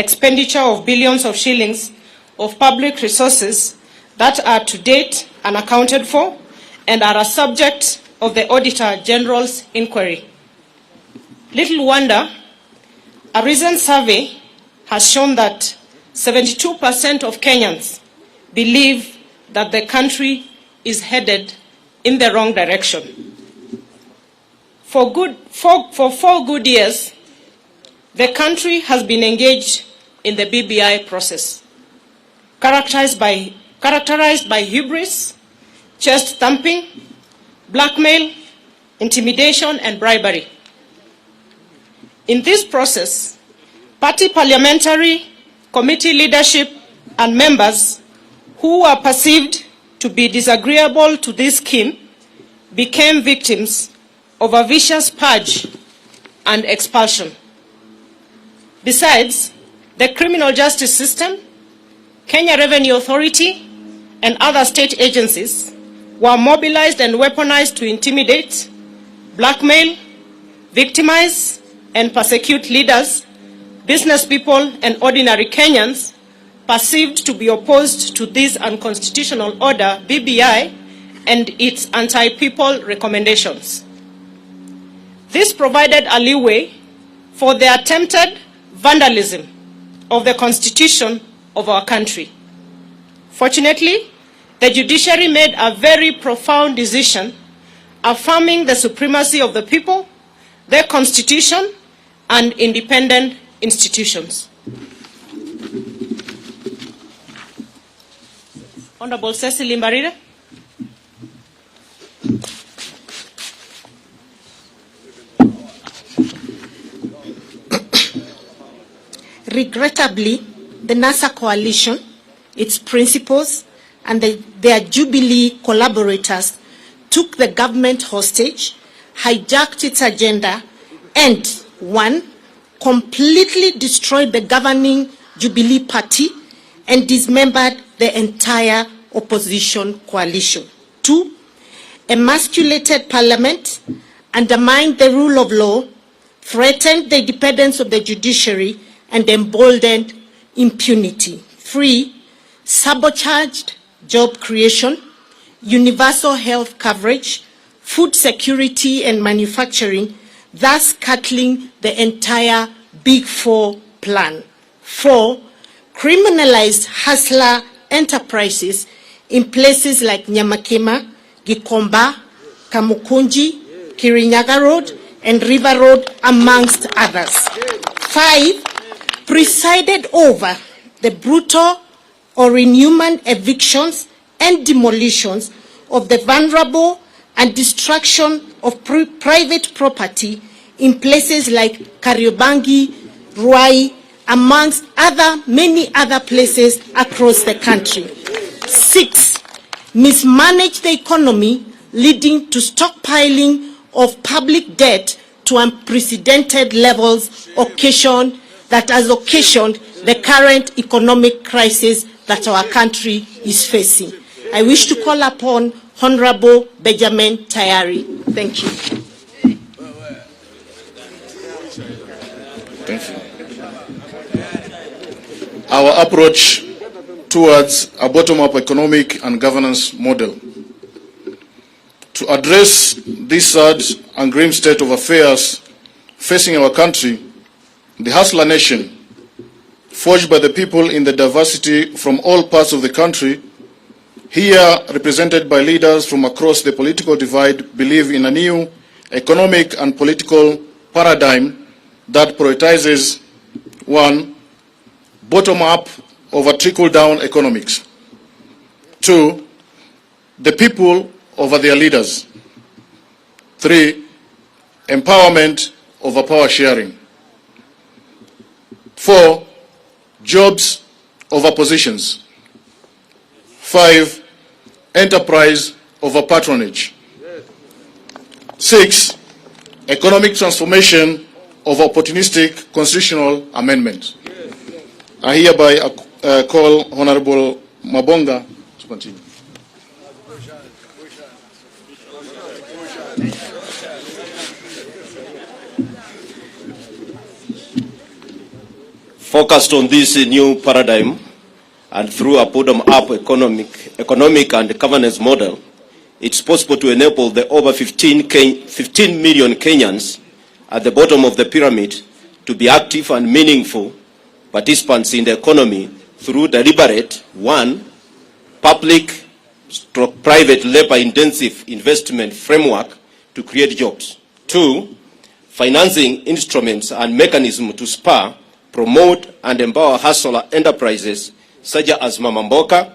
expenditure of billions of shillings of public resources that are to date unaccounted for and are a subject of the Auditor General's inquiry. Little wonder, a recent survey has shown that 72% of Kenyans believe that the country is headed in the wrong direction. For 4 good years, the country has been engaged in the BBI process, characterized by hubris, chest thumping, blackmail, intimidation, and bribery. In this process, party parliamentary committee leadership and members who were perceived to be disagreeable to this scheme became victims of a vicious purge and expulsion. Besides, the criminal justice system, Kenya Revenue Authority, and other state agencies were mobilized and weaponized to intimidate, blackmail, victimize, and persecute leaders, business people, and ordinary Kenyans perceived to be opposed to this unconstitutional order, BBI, and its anti-people recommendations. This provided a leeway for the attempted vandalism of the constitution of our country. Fortunately, the judiciary made a very profound decision affirming the supremacy of the people, their constitution, and independent institutions. Honorable Cecily Mbarire. Regrettably, the NASA coalition, its principals, and their Jubilee collaborators took the government hostage, hijacked its agenda, and, 1, completely destroyed the governing Jubilee party and dismembered the entire opposition coalition. 2, emasculated parliament, undermined the rule of law, threatened the independence of the judiciary, and emboldened impunity. 3, sabotaged job creation, universal health coverage, food security and manufacturing, thus cutting the entire Big Four plan. 4, criminalized hustler enterprises in places like Nyamakema, Gikomba, Kamukunji, Kirinyaga Road, and River Road, amongst others. 5, presided over the brutal or inhuman evictions and demolitions of the vulnerable and destruction of private property in places like Kariobangi, Ruai, amongst many other places across the country. 6, mismanaged the economy, leading to stockpiling of public debt to unprecedented levels that has occasioned the current economic crisis that our country is facing. I wish to call upon Honorable Benjamin Tayari. Thank you. Thank you. Our approach towards a bottom-up economic and governance model. To address this sad and grim state of affairs facing our country, the Hustler Nation, forged by the people in the diversity from all parts of the country, here represented by leaders from across the political divide, believe in a new economic and political paradigm that prioritizes 1, bottom-up over trickle-down economics. 2, the people over their leaders. 3, empowerment over power sharing. 4, jobs over positions. 5, enterprise over patronage. 6, economic transformation over opportunistic constitutional amendment. I hereby call Honorable Mabonga to continue. Focused on this new paradigm and through a bottom-up economic and governance model, it's possible to enable the over 15 million Kenyans at the bottom of the pyramid to be active and meaningful participants in the economy through deliberate, 1, public/private labor-intensive investment framework to create jobs. 2, financing instruments and mechanisms to spur, promote, and empower hustler enterprises such as Mama Mboka,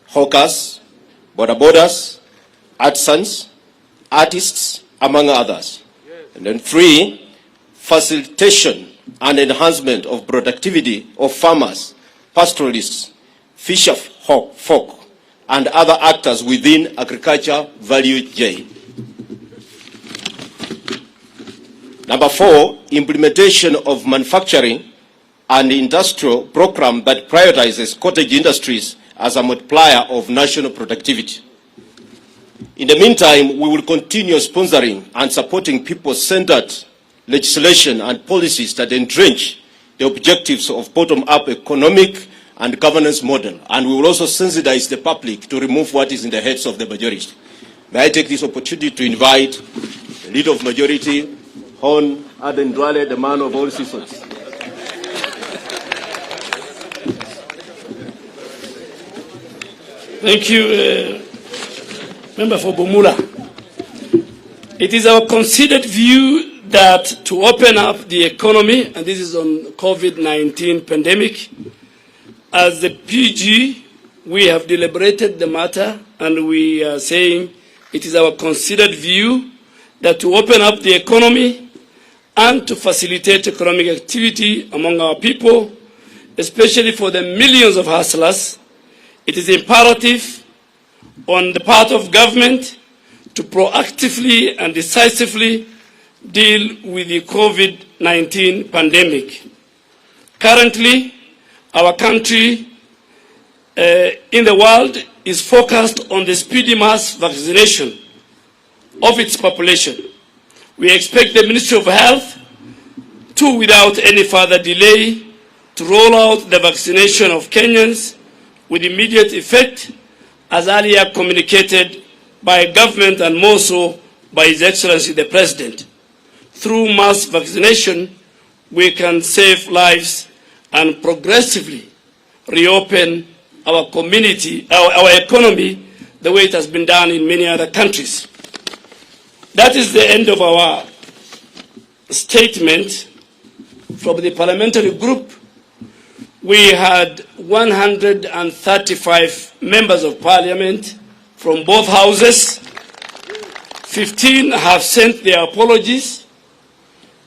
hawkers, bodabodas, artisans, artists, among others. And then 3, facilitation and enhancement of productivity of farmers, pastoralists, fisher folk, and other actors within agriculture value chain. Number 4, implementation of manufacturing and industrial program that prioritizes cottage industries as a multiplier of national productivity. In the meantime, we will continue sponsoring and supporting people-centered legislation and policies that entrench the objectives of bottom-up economic and governance model. And we will also sensitize the public to remove what is in the heads of the majority. May I take this opportunity to invite the leader of majority, Hon Aden Duale, the man of all seasons. Thank you, Member for Bumula. It is our considered view that to open up the economy, and this is on COVID-19 pandemic, as the PG, we have deliberated the matter, and we are saying it is our considered view that to open up the economy and to facilitate economic activity among our people, especially for the millions of hustlers, it is imperative on the part of government to proactively and decisively deal with the COVID-19 pandemic. Currently, our country in the world is focused on the speedy mass vaccination of its population. We expect the Ministry of Health to, without any further delay, to roll out the vaccination of Kenyans with immediate effect, as earlier communicated by government and more so by His Excellency the President. Through mass vaccination, we can save lives and progressively reopen our community, our economy, the way it has been done in many other countries. That is the end of our statement from the parliamentary group. We had 135 members of parliament from both houses. 15 have sent their apologies.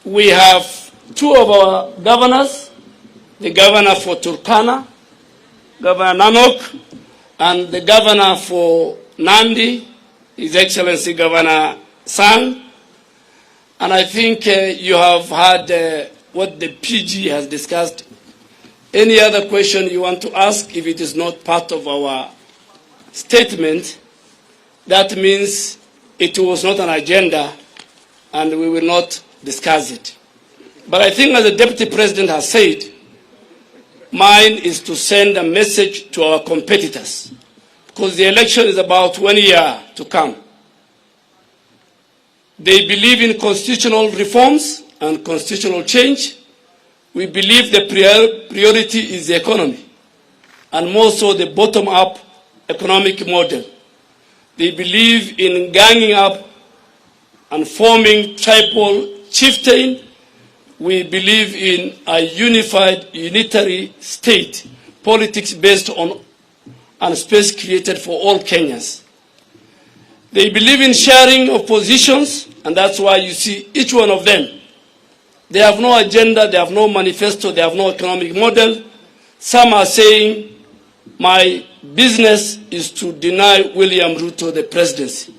We have 2 of our governors, the governor for Turkana, Governor Nanok, and the governor for Nandi, His Excellency Governor Sang. And I think you have heard what the PG has discussed. Any other question you want to ask, if it is not part of our statement, that means it was not an agenda and we will not discuss it. But I think, as the Deputy President has said, mine is to send a message to our competitors, because the election is about 1 year to come. They believe in constitutional reforms and constitutional change. We believe the priority is the economy, and more so the bottom-up economic model. They believe in ganging up and forming tribal chieftain. We believe in a unified, unitary state, politics based on and space created for all Kenyans. They believe in sharing of positions, and that's why you see each one of them. They have no agenda, they have no manifesto, they have no economic model. Some are saying, my business is to deny William Ruto the presidency.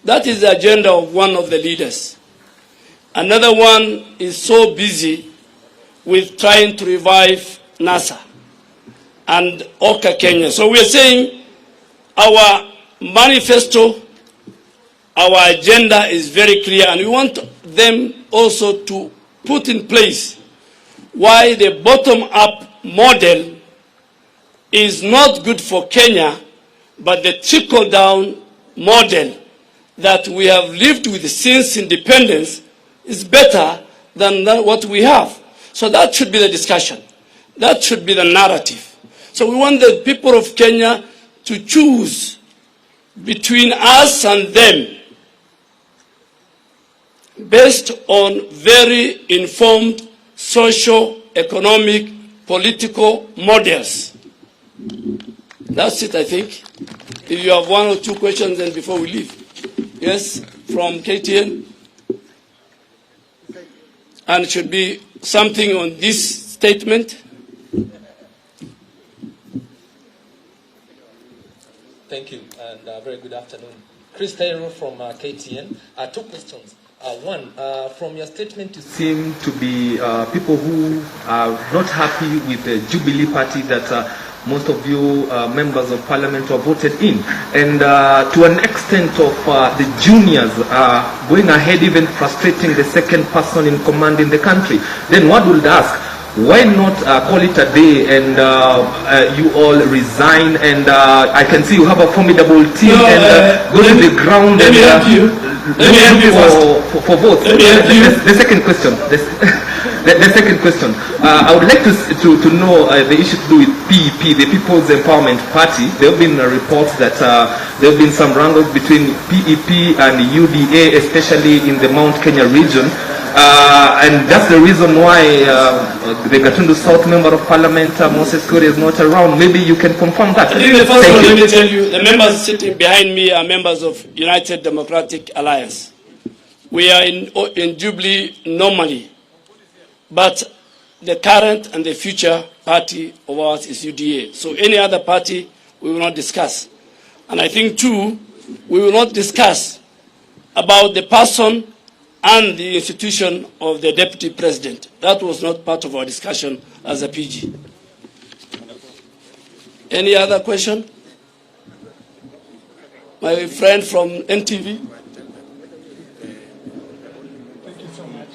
That is the agenda of one of the leaders. Another one is so busy with trying to revive NASA and Oka Kenya. So we are saying our manifesto, our agenda is very clear, and we want them also to put in place why the bottom-up model is not good for Kenya, but the trickle-down model that we have lived with since independence is better than what we have. So that should be the discussion. That should be the narrative. So we want the people of Kenya to choose between us and them based on very informed social, economic, political models. That's it, I think. If you have one or two questions, then before we leave. Yes, from KTN. And it should be something on this statement. Thank you, and very good afternoon. Chris Taylor from KTN. Two questions. One, from your statement, you seem to be people who are not happy with the Jubilee Party that most of you members of Parliament were voted in. And to an extent of the juniors going ahead, even frustrating the second person in command in the country. Then one would ask, why not call it a day and you all resign, and I can see you have a formidable team, go to the ground and look for votes. The second question, the second question, I would like to know the issue to do with PEP, the People's Empowerment Party. There have been reports that there have been some wrangles between PEP and UDA, especially in the Mount Kenya region. And that's the reason why the Gatundu South Member of Parliament, Moses Kuri, is not around. Maybe you can confirm that. I think the first one, let me tell you, the members sitting behind me are members of United Democratic Alliance. We are in Jubilee normally, but the current and the future party of ours is UDA. So any other party, we will not discuss. And I think, too, we will not discuss about the person and the institution of the Deputy President. That was not part of our discussion as a PG. Any other question? My friend from NTV. Thank you so much.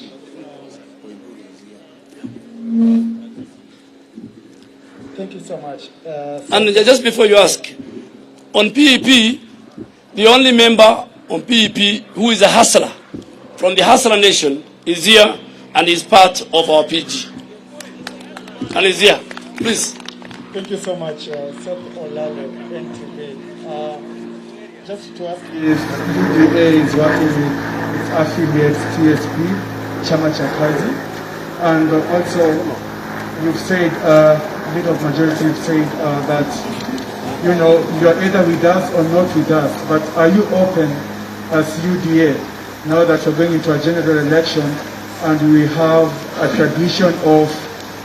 Thank you so much. And just before you ask, on PEP, the only member on PEP who is a hustler from the Hustler Nation is here and is part of our PG. And is here. Please. Thank you so much, Seth Olale, NTV. Just to ask if UDA is working with its affiliate TSP, Chama cha Kazi, and also you've said, bit of majority have said that, you know, you're either with us or not with us, but are you open as UDA now that we're going into a general election and we have a tradition of,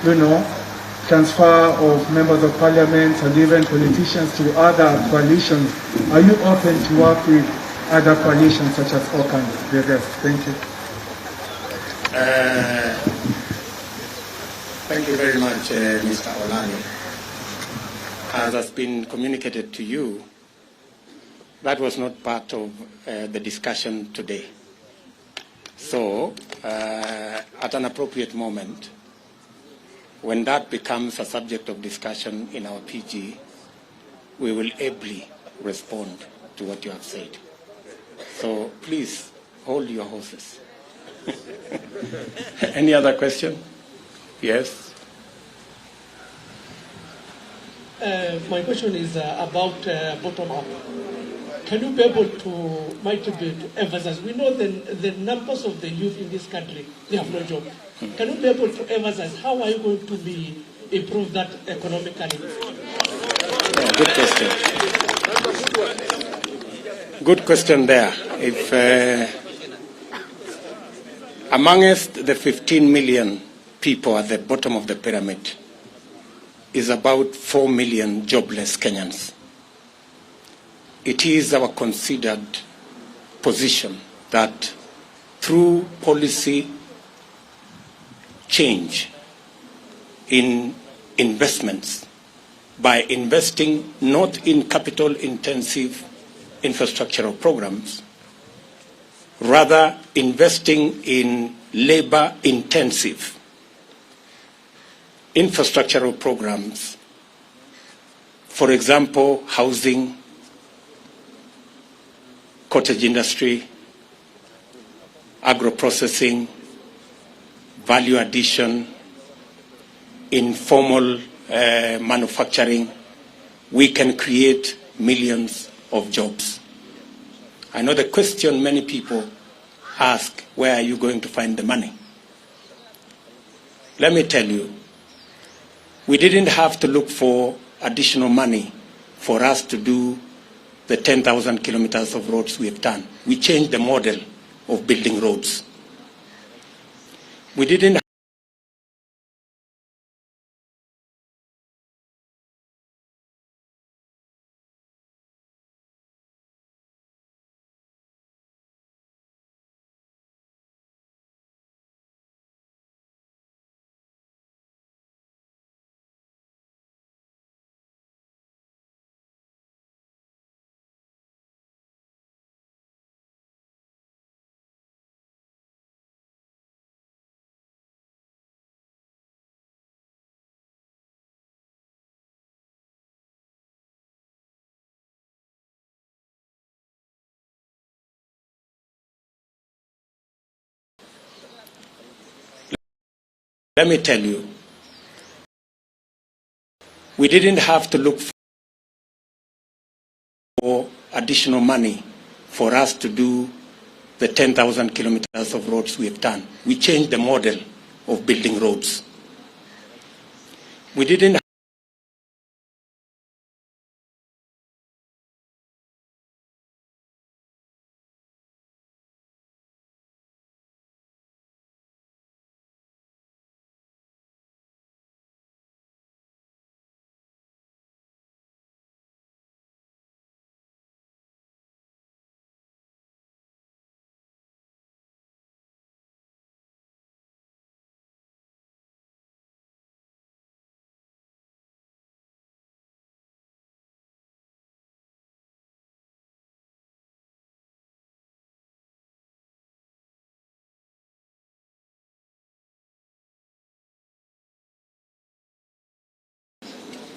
you know, transfer of members of parliament and even politicians to other coalitions? Are you open to work with other coalitions such as OCAN? Thank you. Thank you very much, Mr. Olani. As has been communicated to you, that was not part of the discussion today. So, at an appropriate moment, when that becomes a subject of discussion in our PG, we will ably respond to what you have said. So please hold your horses. Any other question? Yes. My question is about bottom-up. Can you be able to emphasize? We know the numbers of the youth in this country, they have no job. Can you be able to emphasize how are you going to improve that economically? Yeah, good question. Good question there. If amongst the 15 million people at the bottom of the pyramid is about 4 million jobless Kenyans, it is our considered position that through policy change in investments, by investing not in capital-intensive infrastructural programs, rather investing in labor-intensive infrastructural programs, for example, housing, cottage industry, agro-processing, value addition, informal manufacturing, we can create millions of jobs. I know the question many people ask, where are you going to find the money? Let me tell you, we didn't have to look for additional money for us to do the 10,000 kilometers of roads we have done. We changed the model of building roads. We didn't Let me tell you, we didn't have to look for additional money for us to do the 10,000 kilometers of roads we have done. We changed the model of building roads. We didn't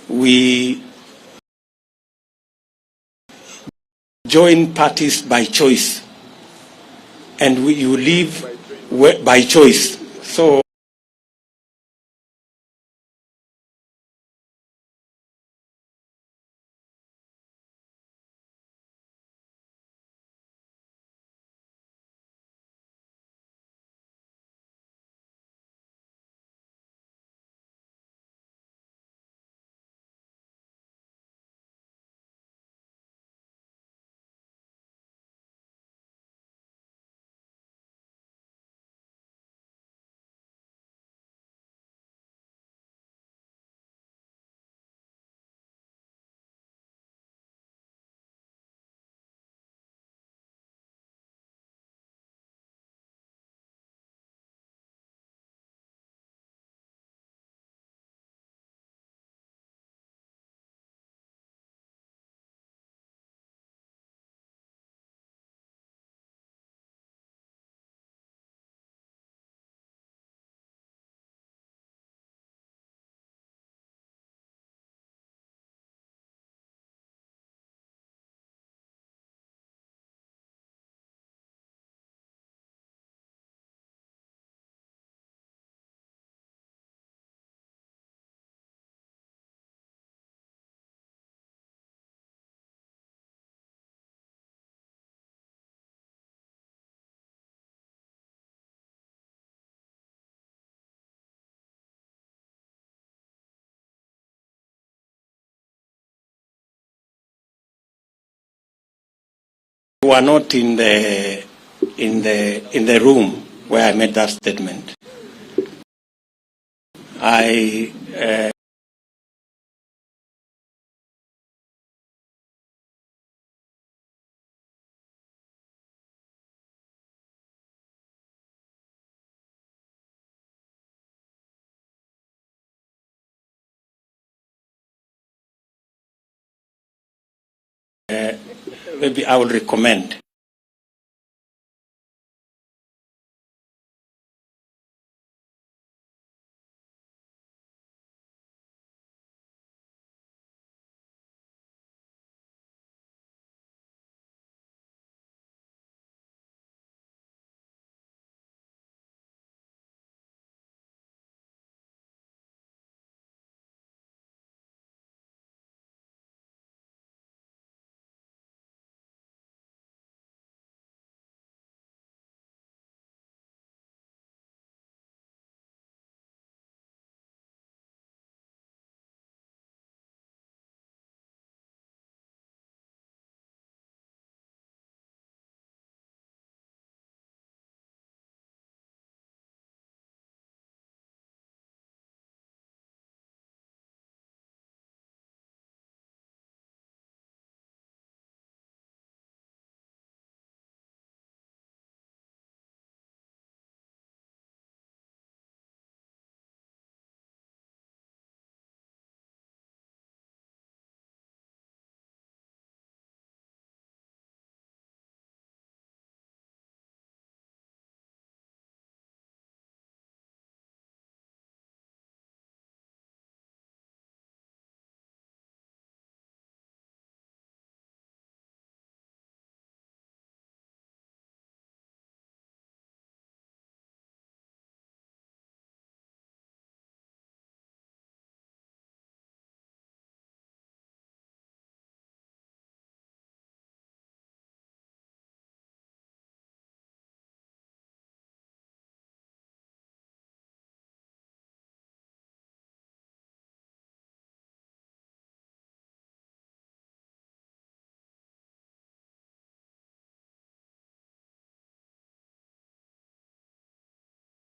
we join parties by choice, and you live by choice. So we were not in the room where I made that statement. I maybe I will recommend